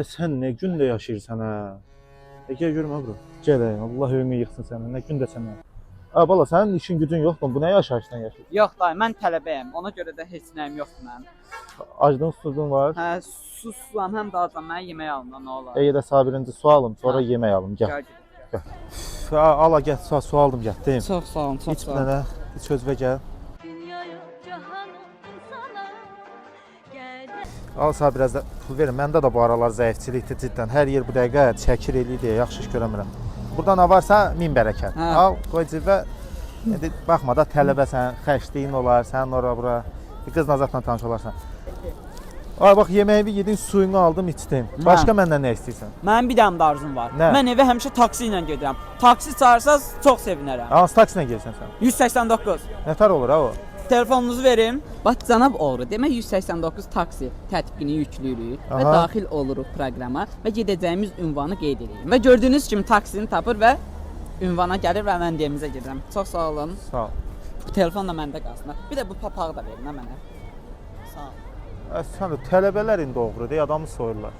Sən nə gündə yaşayırsan ha? Gəl görmə bura. Gəl, Allah övünü yıxsın sənə. Nə gündə sənə. Bala, sənin işin gücün yoxdur. Bu nə yaşayışdan yaşayırsan? Yox dayı, mən tələbəyəm. Ona görə də heç nəyim yoxdur mənim. Aclığın, susuzluğun var. Hə, suslam, həm də acam. Mənə yemək alın, nə olar? Də Sabirinci su alım, sonra yemək alım. Gəl. Gəl. Ala gəl, su aldım, getdim. Çox sağ olun, çox İç sağ bir olun. dənə, iç özvə gəl. Al sağ biraz da pul verin. Məndə də bu aralar zəifçilikdir cidden. Hər yer bu dəqiqə çəkir eləyir deyə yaxşı iş görəmirəm. Burada nə varsa min bərəkət. Hə. Al, qoy cibə. İndi baxma da tələbəsən, xərcliyin olar, sənin ora bura. Bir qızla zatla tanış olarsan. Ay bax yeməyi yedin, suyunu aldım, içdim. Başqa məndən nə istəyirsən? Mənim bir dənə də arzum var. Nə? Mən evə həmişə taksi ilə gedirəm. Taksi çağırsaz çox sevinərəm. Hansı taksinə gəlsən sən? 189. Nətər olur ha o? Telefonunuzu verin. Bax cənab oğru, demək 189 taksi tətbiqini yüklüyürük və Aha. daxil oluruq proqrama və gedəcəyimiz ünvanı qeyd edirik. Və gördüyünüz kimi taksini tapır və ünvana gəlir və mən deyimizə gedirəm. Çox sağ olun. Sağ ol. Bu telefon da məndə qalsın. Bir də bu papağı da verin ha mənə. Sağ ol. Sən də tələbələr indi oğrudur, adamı soyurlar.